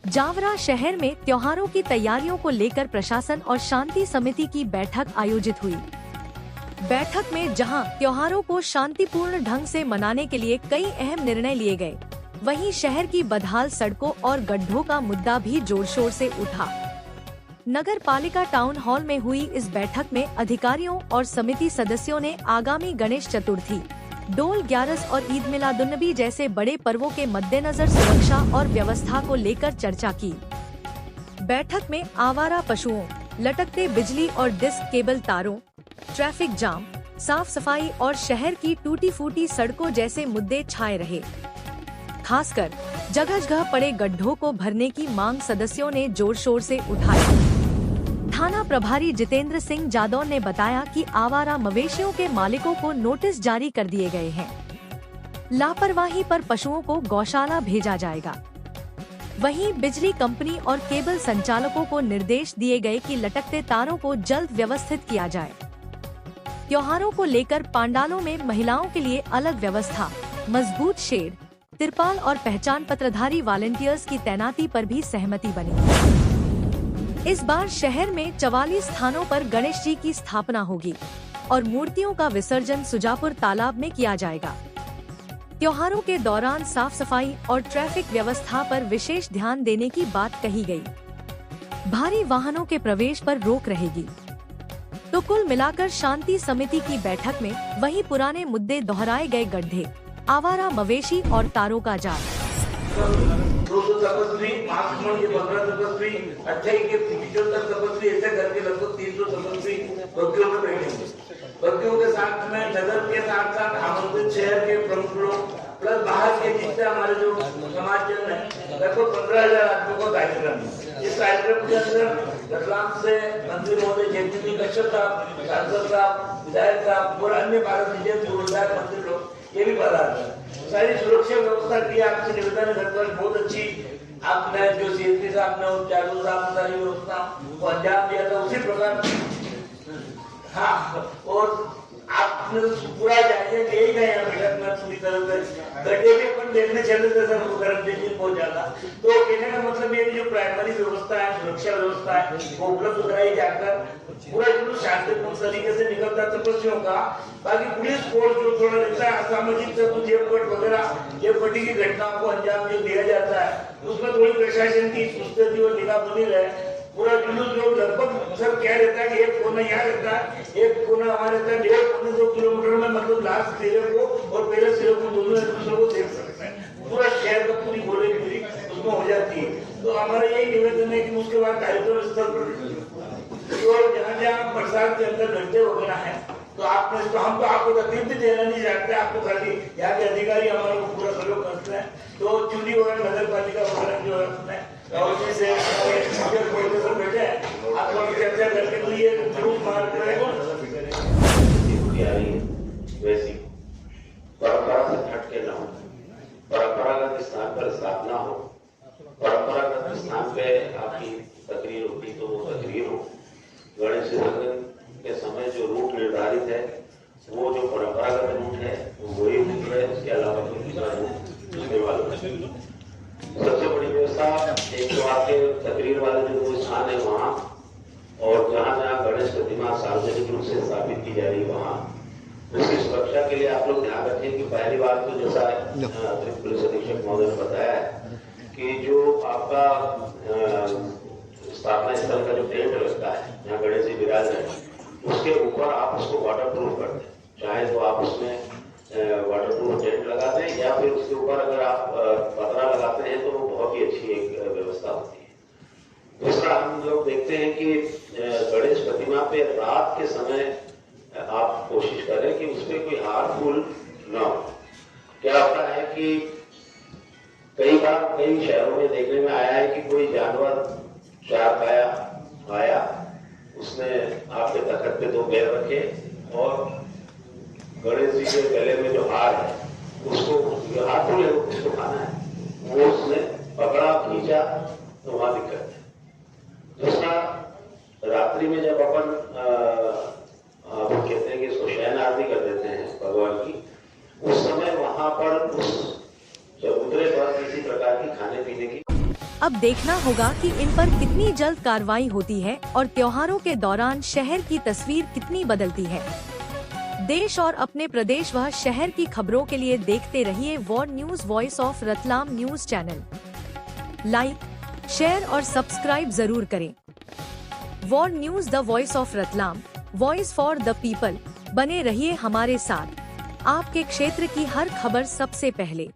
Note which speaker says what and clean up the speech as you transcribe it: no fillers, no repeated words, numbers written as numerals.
Speaker 1: जावरा शहर में त्योहारों की तैयारियों को लेकर प्रशासन और शांति समिति की बैठक आयोजित हुई। बैठक में जहां त्योहारों को शांतिपूर्ण ढंग से मनाने के लिए कई अहम निर्णय लिए गए, वहीं शहर की बदहाल सड़कों और गड्ढों का मुद्दा भी जोर शोर से उठा। नगर पालिका टाउन हॉल में हुई इस बैठक में अधिकारियों और समिति सदस्यों ने आगामी गणेश चतुर्थी, डोल ग्यारस और ईद मिलादुन्नबी जैसे बड़े पर्वों के मद्देनजर सुरक्षा और व्यवस्था को लेकर चर्चा की। बैठक में आवारा पशुओं, लटकते बिजली और डिस्क केबल तारों, ट्रैफिक जाम, साफ सफाई और शहर की टूटी फूटी सड़कों जैसे मुद्दे छाए रहे। खासकर जगह जगह पड़े गड्ढों को भरने की मांग सदस्यों ने जोर शोर से उठाई। थाना प्रभारी जितेंद्र सिंह जादौर ने बताया कि आवारा मवेशियों के मालिकों को नोटिस जारी कर दिए गए हैं। लापरवाही पर पशुओं को गौशाला भेजा जाएगा। वहीं बिजली कंपनी और केबल संचालकों को निर्देश दिए गए कि लटकते तारों को जल्द व्यवस्थित किया जाए। त्योहारों को लेकर पंडालों में महिलाओं के लिए अलग व्यवस्था, मजबूत शेड, तिरपाल और पहचान पत्रधारी वॉलंटियर्स की तैनाती पर भी सहमति बनी। इस बार शहर में 44 स्थानों पर गणेश जी की स्थापना होगी और मूर्तियों का विसर्जन सुजापुर तालाब में किया जाएगा। त्योहारों के दौरान साफ सफाई और ट्रैफिक व्यवस्था पर विशेष ध्यान देने की बात कही गई। भारी वाहनों के प्रवेश पर रोक रहेगी। तो कुल मिलाकर शांति समिति की बैठक में वही पुराने मुद्दे दोहराए गए, गड्ढे, आवारा मवेशी और तारों का जाल।
Speaker 2: 200 तपस्वी, 15 तपस्वी, 28 के 75 तपस्वी, ऐसे करके लगभग 300 तपस्वी बग्गियों में बैठेंगे। बग्गियों के साथ में नगर के साथ साथ हमारे शहर के प्रमुख लोग प्लस बाहर के जितने हमारे जो समाजजन है, लगभग 15,000 आदमियों का कार्यक्रम है। इस कार्यक्रम के अंदर रतलाम से मंत्री महोदय जयंती कश्यप साहब, सांसद साहब, विधायक साहब और अन्य भारत विधायक मंत्री लोग ये भी बता रहे हैं। सारी सुरक्षा व्यवस्था की आपसे निवेदन है, बहुत अच्छी आपने जो सीएसपी साहब ने और चालू साहब ने सारी व्यवस्था को अंजाम दिया था, उसी प्रकार हाँ, और आपने पूरा जायजा ले गए हैं बैठक में पूरी तरह से। गड्ढे के अपन देखने चले थे सर, वो गर्म दिन बहुत ज्यादा, तो कहने का मतलब ये जो प्राइमरी व्यवस्था है, सुरक्षा व्यवस्था है, वो उपलब्ध कराई जाकर पूरा जुलूस शांतिपूर्ण तरीके से निकलता तपस्वियों का। बाकी पुलिस फोर्स जो थोड़ा रहता है असामाजिक जेबकट वगैरह, जेबकटी की घटनाओं को अंजाम जो दिया जाता है, उसमें थोड़ी प्रशासन की सुस्ती और निगाह बनी रहे। पूरा जुलूस जो लगभग सर क्या रहता है कि एक कोना यहाँ रहता है, एक कोना हमारे रहता है 1.5-2 किलोमीटर में, मतलब लास्ट सिरे को और पहले सिरे को दोनों एक दूसरे को देख सकते हैं। पूरा शहर का पूरी गोले पूरी उसमें हो जाती है। तो हमारा यही निवेदन है कि उसके बाद कार्यक्रम स्तर पर जहाँ जहाँ प्रसाद के अंदर घंटे वगैरह है, तो आपने तो हम तो आपको तकलीफ भी देना नहीं चाहते, आपको खाली यहाँ के अधिकारी हमारे को पूरा सहयोग करते हैं। तो चुनी वगैरह नगर पालिका वगैरह जो है उसमें से बैठे हैं, आप लोग चर्चा करके तो ये जरूर मार
Speaker 3: वैसी परंपरा से हटके न हो, परंपरागत स्थान पर स्थापना हो, परंपरागत स्थान पे आपकी तकरीर होती तो वो तकरीर हो। गणेश विसर्जन के समय जो रूट निर्धारित है, वो जो परंपरागत रूट है वही रूट है, उसके अलावा कोई दूसरा रूट दूसरे वालों। सबसे बड़ी व्यवस्था एक तो आपके तकरीर वाले जो वो स्थान है वहाँ, और जहाँ जहाँ गणेश प्रतिमा सार्वजनिक रूप से स्थापित की जा रही है वहाँ उसकी सुरक्षा के लिए आप लोग ध्यान रखें कि पहली बात तो जैसा अतिरिक्त पुलिस अधीक्षक महोदय ने बताया है कि जो आपका स्थापना स्थल का जो टेंट लगता है जहाँ गणेश जी विराज है, उसके ऊपर आप उसको वाटर प्रूफ कर दें। चाहे तो आप उसमें वाटर प्रूफ टेंट लगा दें या फिर उसके ऊपर अगर आप पतरा लगाते हैं तो वो बहुत ही अच्छी एक व्यवस्था होती है। दूसरा, हम लोग देखते हैं कि गणेश प्रतिमा पे रात के समय आप कोशिश करें कि उसमें कोई हार्मफुल न हो। क्या होता है कि कई बार कई शहरों में देखने में आया है कि कोई जानवर चार पाया आया, उसने आपके तखत पे 2 पैर रखे और गणेश जी के गले में जो हार है उसको, जो हार्मफुल है उसको खाना है, वो उसने पकड़ा खींचा तो वहां दिक्कत है। दूसरा, रात्रि में जब अपन कहते हैं कि इसको शयन आरती कर देते हैं भगवान की, उस समय वहां पर उस चबूतरे पर किसी प्रकार की खाने पीने की
Speaker 1: अब देखना होगा कि इन पर कितनी जल्द कार्रवाई होती है और त्योहारों के दौरान शहर की तस्वीर कितनी बदलती है। देश और अपने प्रदेश व शहर की खबरों के लिए देखते रहिए war news voice of Ratlam news channel. Like, share और सब्सक्राइब जरूर करें। War news the voice of Ratlam, voice for the people. बने रहिए हमारे साथ, आपके क्षेत्र की हर खबर सबसे पहले।